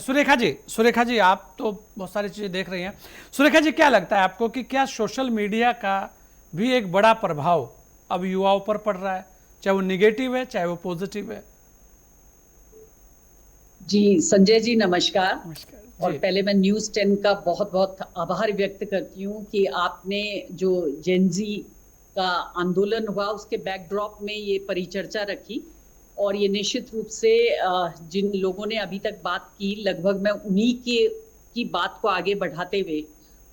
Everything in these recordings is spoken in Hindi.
सुरेखा जी, आप तो बहुत सारी चीजें देख रही हैं। सुरेखा जी, क्या लगता है आपको कि क्या सोशल मीडिया का भी एक बड़ा प्रभाव अब युवाओं पर पड़ रहा है, चाहे वो निगेटिव है चाहे वो पॉजिटिव है? जी संजय जी, नमस्कार। नमस्कार और जी। पहले मैं न्यूज़ 10 का बहुत बहुत आभार व्यक्त करती हूँ कि आपने जो जेनजी का आंदोलन हुआ उसके बैकड्रॉप में ये परिचर्चा रखी। और ये निश्चित रूप से जिन लोगों ने अभी तक बात की, लगभग मैं उन्हीं के की बात को आगे बढ़ाते हुए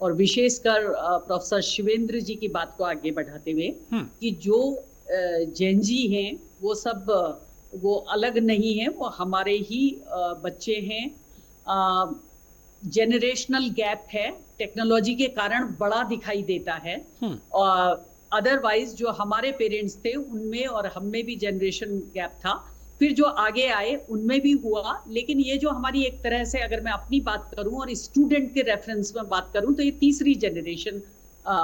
और विशेषकर प्रोफेसर शिवेंद्र जी की बात को आगे बढ़ाते हुए कि जो जेनजी हैं वो सब वो अलग नहीं है, वो हमारे ही बच्चे हैं। जेनरेशनल गैप है, टेक्नोलॉजी के कारण बड़ा दिखाई देता है। और अदरवाइज जो हमारे पेरेंट्स थे उनमें और हम में भी जनरेशन गैप था, फिर जो आगे आए उनमें भी हुआ। लेकिन ये जो हमारी एक तरह से, अगर मैं अपनी बात करूं और स्टूडेंट के रेफरेंस में बात करूं, तो ये तीसरी जनरेशन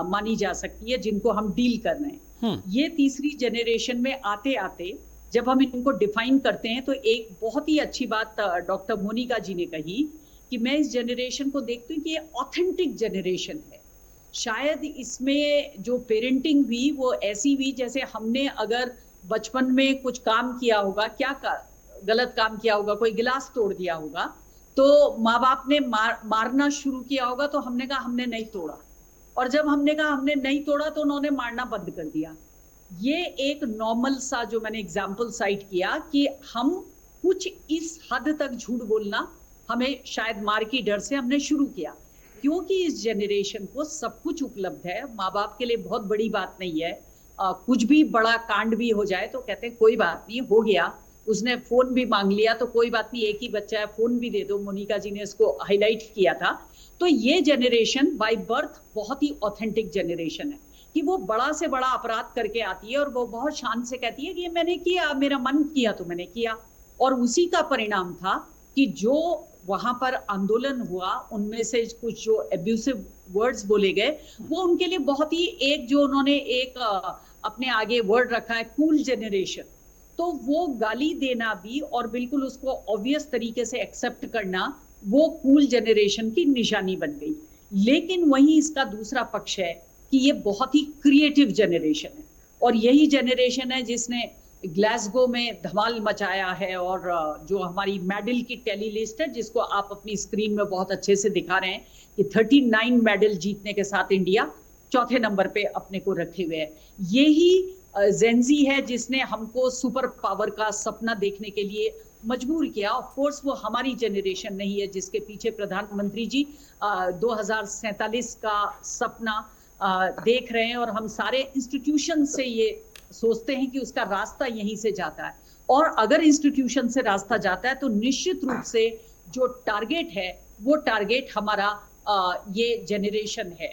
मानी जा सकती है जिनको हम डील कर रहे हैं। ये तीसरी जनरेशन में आते आते जब हम इनको डिफाइन करते हैं तो एक बहुत ही अच्छी बात डॉक्टर मोनिका जी ने कही कि मैं इस जनरेशन को देखती हूँ कि ये ऑथेंटिक जनरेशन है। शायद इसमें जो पेरेंटिंग हुई वो ऐसी हुई जैसे हमने अगर बचपन में कुछ काम किया होगा, गलत काम किया होगा, कोई गिलास तोड़ दिया होगा, तो माँ बाप ने मारना शुरू किया होगा, तो हमने कहा हमने नहीं तोड़ा। और जब हमने कहा हमने नहीं तोड़ा तो उन्होंने मारना बंद कर दिया। ये एक नॉर्मल सा जो मैंने एग्जाम्पल साइट किया कि हम कुछ इस हद तक झूठ बोलना हमें शायद मार की डर से हमने शुरू किया, क्योंकि इस जनरेशन को सब कुछ उपलब्ध है। माँ बाप के लिए बहुत बड़ी बात नहीं है, कुछ भी बड़ा कांड भी हो जाए तो कहते हैं कोई बात नहीं, हो गया, उसने फोन भी मांग लिया तो कोई बात नहीं, एक ही बच्चा है, फोन भी दे दो। मोनिका जी ने इसको हाईलाइट किया था। तो ये जनरेशन बाय बर्थ बहुत ही ऑथेंटिक जनरेशन है कि वो बड़ा से बड़ा अपराध करके आती है और वो बहुत शान से कहती है कि मैंने किया, मेरा मन किया तो मैंने किया। और उसी का परिणाम था कि जो वहां पर आंदोलन हुआ उनमें से कुछ जो एब्यूसिव वर्ड्स बोले गए, वो उनके लिए बहुत ही, एक जो उन्होंने एक अपने आगे वर्ड रखा है, कूल जनरेशन, तो वो गाली देना भी और बिल्कुल उसको ऑब्वियस तरीके से एक्सेप्ट करना, वो कूल जनरेशन की निशानी बन गई। लेकिन वहीं इसका दूसरा पक्ष है कि ये बहुत ही क्रिएटिव जनरेशन है और यही जनरेशन है जिसने ग्लासगो में धमाल मचाया है। और जो हमारी मेडल की टैली लिस्ट है, जिसको आप अपनी स्क्रीन में बहुत अच्छे से दिखा रहे हैं, कि 39 मेडल जीतने के साथ इंडिया चौथे नंबर पे अपने को रखे हुए है। यही जेंजी है जिसने हमको सुपर पावर का सपना देखने के लिए मजबूर किया। ऑफ कोर्स वो हमारी जनरेशन नहीं है जिसके पीछे प्रधानमंत्री जी 2047 का सपना देख रहे हैं, और हम सारे इंस्टीट्यूशन से ये सोचते हैं कि उसका रास्ता यहीं से जाता है। और अगर इंस्टीट्यूशन से रास्ता जाता है तो निश्चित रूप से जो टारगेट है वो टारगेट हमारा ये जनरेशन है,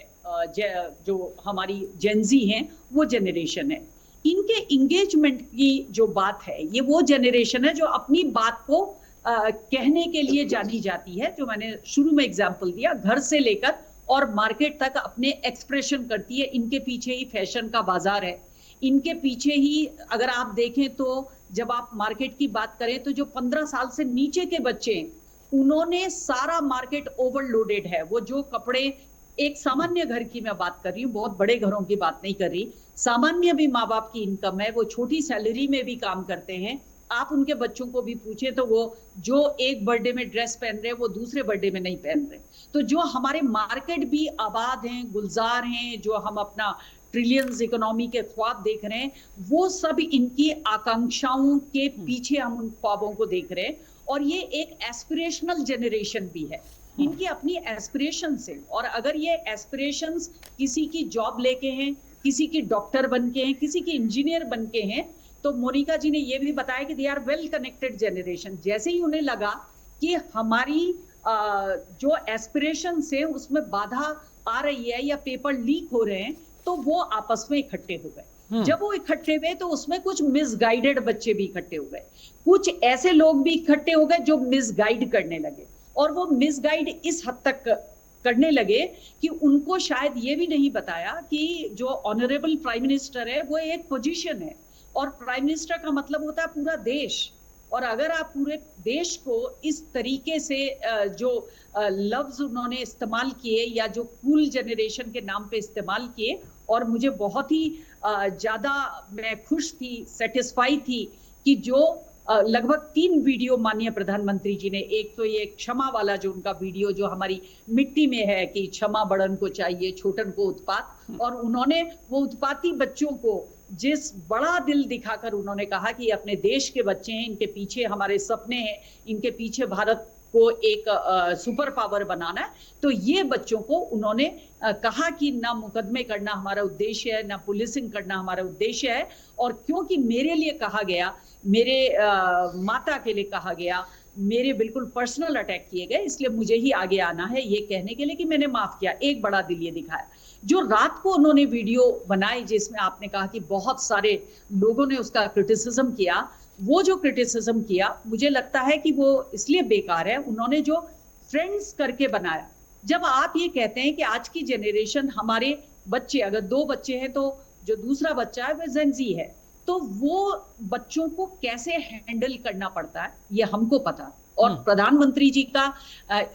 जो हमारी जेनजी हैं वो जनरेशन है। इनके इंगेजमेंट की जो बात है, ये वो जनरेशन है जो अपनी बात को कहने के लिए जानी जाती है। जो मैंने शुरू में एग्जाम्पल दिया, घर से लेकर और मार्केट तक अपने एक्सप्रेशन करती है। इनके पीछे ही फैशन का बाजार है, इनके पीछे ही, अगर आप देखें तो जब आप मार्केट की बात करें तो जो 15 साल से नीचे के बच्चे हैं उन्होंने सारा मार्केट ओवरलोडेड है। वो जो कपड़े, एक सामान्य घर की मैं बात कर रही हूँ, बहुत बड़े घरों की बात नहीं कर रही, सामान्य भी माँ बाप की इनकम है, वो छोटी सैलरी में भी काम करते हैं। आप उनके बच्चों को भी पूछे तो वो जो एक बर्थडे में ड्रेस पहन रहे हैं वो दूसरे बर्थडे में नहीं पहन रहे। तो जो हमारे मार्केट भी आबाद हैं, गुलजार हैं, जो हम अपना ट्रिलियंस इकोनॉमी के ख्वाब देख रहे हैं, वो सब इनकी आकांक्षाओं के पीछे हम उन ख्वाबों को देख रहे हैं। और ये एक एस्पिरेशनल जनरेशन भी है, इनकी अपनी एस्पिरेशंस हैं। और अगर ये एस्पिरेशंस किसी की जॉब लेके हैं, किसी की डॉक्टर बन के हैं, किसी की इंजीनियर बन के हैं, तो मोनिका जी ने ये भी बताया कि they are well connected generation. जैसे ही उन्हें लगा कि हमारी जो एस्पिरेशंस है उसमें बाधा आ रही है या पेपर लीक हो रहे हैं, तो वो आपस में इकट्ठे हो गए। जब वो इकट्ठे हुए तो उसमें कुछ मिसगाइडेड बच्चे भी इकट्ठे हो गए, कुछ ऐसे लोग भी इकट्ठे हो गए जो मिसगाइड करने लगे। और वो मिसगाइड इस हद तक करने लगे कि उनको शायद ये भी नहीं बताया कि जो ऑनरेबल प्राइम मिनिस्टर है वो एक पोजीशन है, और प्राइम मिनिस्टर का मतलब होता है पूरा देश। और अगर आप पूरे देश को इस तरीके से जो लफ्ज उन्होंने इस्तेमाल किए या जो कूल जनरेशन के नाम पे इस्तेमाल किए, और मुझे बहुत ही ज्यादा मैं खुश थी, सेटिस्फाई थी कि जो लगभग 3 वीडियो माननीय प्रधानमंत्री जी ने, एक तो ये क्षमा वाला जो उनका वीडियो जो हमारी मिट्टी में है कि क्षमा बड़न को चाहिए छोटन को उत्पात, और उन्होंने वो उत्पाती बच्चों को जिस बड़ा दिल दिखाकर उन्होंने कहा कि अपने देश के बच्चे हैं, इनके पीछे हमारे सपने हैं, इनके पीछे भारत को एक सुपर पावर बनाना है, तो ये बच्चों को उन्होंने कहा कि ना मुकदमे करना हमारा उद्देश्य है, ना पुलिसिंग करना हमारा उद्देश्य है। और क्योंकि मेरे लिए कहा गया, मेरे माता के लिए कहा गया, मेरे बिल्कुल पर्सनल अटैक किए गए, इसलिए मुझे ही आगे आना है ये कहने के लिए कि मैंने माफ किया। एक बड़ा दिल ये दिखाया। जो रात को उन्होंने वीडियो बनाई जिसमें आपने कहा कि बहुत सारे लोगों ने उसका क्रिटिसिज्म किया, वो जो क्रिटिसिज्म किया मुझे लगता है कि वो इसलिए बेकार है। उन्होंने जो फ्रेंड्स करके बनाया, जब आप ये कहते हैं कि आज की जनरेशन, हमारे बच्चे, अगर 2 बच्चे हैं तो जो दूसरा बच्चा है वह जेनजी है, तो वो बच्चों को कैसे हैंडल करना पड़ता है ये हमको पता। और प्रधानमंत्री जी का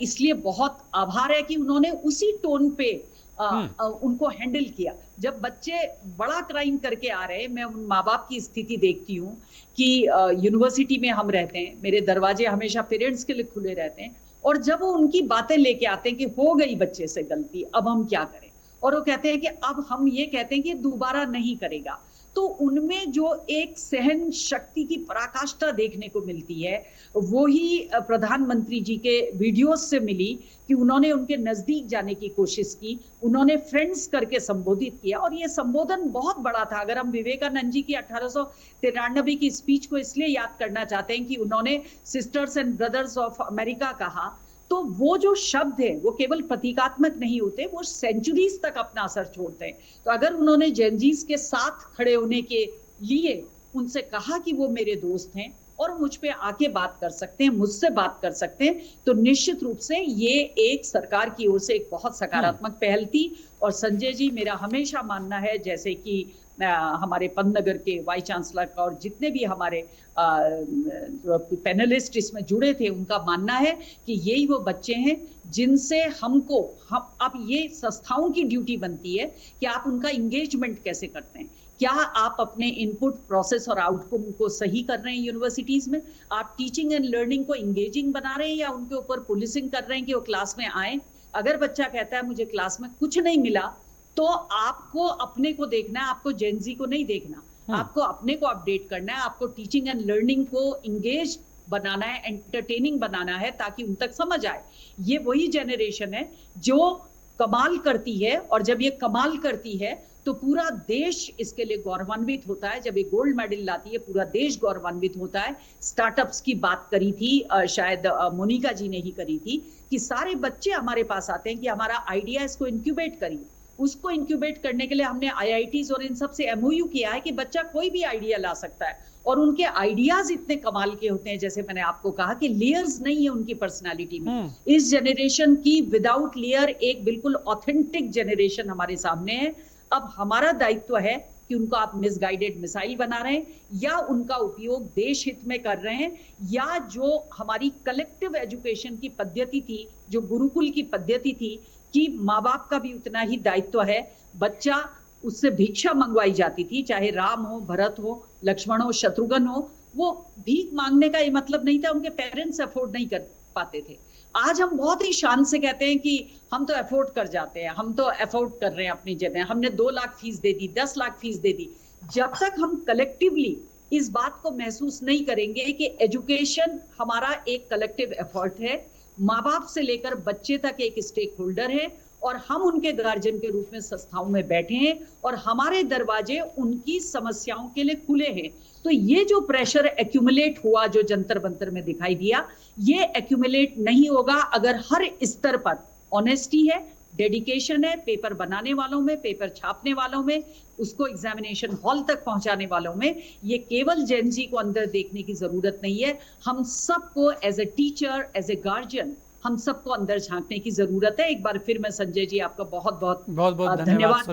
इसलिए बहुत आभार है कि उन्होंने उसी टोन पे उनको हैंडल किया। जब बच्चे बड़ा क्राइम करके आ रहे हैं, मैं उन माँ बाप की स्थिति देखती हूँ कि यूनिवर्सिटी में हम रहते हैं, मेरे दरवाजे हमेशा पेरेंट्स के लिए खुले रहते हैं, और जब वो उनकी बातें लेके आते हैं कि हो गई बच्चे से गलती, अब हम क्या करें, और वो कहते हैं कि अब हम ये कहते हैं कि दोबारा नहीं करेगा, तो उनमें जो एक सहन शक्ति की पराकाष्ठा देखने को मिलती है, वो ही प्रधानमंत्री जी के वीडियोस से मिली कि उन्होंने उनके नजदीक जाने की कोशिश की, उन्होंने फ्रेंड्स करके संबोधित किया। और ये संबोधन बहुत बड़ा था। अगर हम विवेकानंद जी की 1893 की स्पीच को इसलिए याद करना चाहते हैं कि उन्होंने sisters and brothers of America कहा, तो वो जो शब्द है वो केवल प्रतीकात्मक नहीं होते, वो सेंचुरीज तक अपना असर छोड़ते हैं। तो अगर उन्होंने जेनजीज के साथ खड़े होने के लिए उनसे कहा कि वो मेरे दोस्त हैं और मुझ पे आके बात कर सकते हैं, मुझसे बात कर सकते हैं, तो निश्चित रूप से ये एक सरकार की ओर से एक बहुत सकारात्मक पहल थी। और संजय जी, मेरा हमेशा मानना है, जैसे कि हमारे पंतनगर के वाइस चांसलर का और जितने भी हमारे पैनलिस्ट इसमें जुड़े थे, उनका मानना है कि यही वो बच्चे हैं जिनसे हम अब ये संस्थाओं की ड्यूटी बनती है कि आप उनका इंगेजमेंट कैसे करते हैं। क्या आप अपने इनपुट, प्रोसेस और आउटकम को सही कर रहे हैं यूनिवर्सिटीज में? आप टीचिंग एंड लर्निंग को इंगेजिंग बना रहे हैं या उनके ऊपर पुलिसिंग कर रहे हैं कि वो क्लास में आए? अगर बच्चा कहता है मुझे क्लास में कुछ नहीं मिला, तो आपको अपने को देखना है, आपको जेनजी को नहीं देखना, आपको अपने को अपडेट करना है, आपको टीचिंग एंड लर्निंग को इंगेज बनाना है, एंटरटेनिंग बनाना है, ताकि उन तक समझ आए। ये वही जनरेशन है जो कमाल करती है, और जब ये कमाल करती है तो पूरा देश इसके लिए गौरवान्वित होता है। जब ये गोल्ड मेडल लाती है पूरा देश गौरवान्वित होता है। स्टार्टअप्स की बात करी थी, शायद मोनिका जी ने ही करी थी, कि सारे बच्चे हमारे पास आते हैं कि हमारा आइडिया, इसको इंक्यूबेट करिए। उसको इंक्यूबेट करने के लिए हमने आईआईटीज और इन सब से एमओयू किया है कि बच्चा कोई भी आइडिया ला सकता है, और उनके आइडियाज इतने कमाल के होते हैं। जैसे मैंने आपको कहा कि लेयर्स नहीं है उनकी पर्सनालिटी में। इस जनरेशन की विदाउट लेयर एक बिल्कुल ऑथेंटिक जनरेशन हमारे सामने है। अब हमारा दायित्व है कि उनको आप मिसगाइडेड मिसाइल बना रहे हैं, या उनका उपयोग देश हित में कर रहे हैं, या जो हमारी कलेक्टिव एजुकेशन की पद्धति थी, जो गुरुकुल की पद्धति थी, कि माँ बाप का भी उतना ही दायित्व है। बच्चा, उससे भिक्षा मंगवाई जाती थी, चाहे राम हो, भरत हो, लक्ष्मण हो, शत्रुघ्न हो, वो भीख मांगने का ये मतलब नहीं था, उनके पेरेंट्स अफोर्ड नहीं कर पाते थे। आज हम बहुत ही शान से कहते हैं कि हम तो अफोर्ड कर जाते हैं, हम तो अफोर्ड कर रहे हैं अपनी जगह, हमने 2 लाख फीस दे दी, 10 लाख फीस दे दी। जब तक हम कलेक्टिवली इस बात को महसूस नहीं करेंगे कि एजुकेशन हमारा एक कलेक्टिव एफर्ट है, माँ बाप से लेकर बच्चे तक एक स्टेक होल्डर है, और हम उनके गार्जियन के रूप में संस्थाओं में बैठे हैं, और हमारे दरवाजे उनकी समस्याओं के लिए खुले हैं। तो ये जो प्रेशर एक्यूमुलेट हुआ, जो जंतर मंतर में दिखाई दिया, ये एक्यूमुलेट नहीं होगा अगर हर स्तर पर ऑनेस्टी है, डेडिकेशन है, पेपर बनाने वालों में, पेपर छापने वालों में, उसको एग्जामिनेशन हॉल तक पहुंचाने वालों में। ये केवल जेनजी को अंदर देखने की जरूरत नहीं है, हम सबको as a teacher, as a guardian, हम सबको अंदर झांकने की जरूरत है। एक बार फिर मैं संजय जी आपका बहुत बहुत धन्यवाद।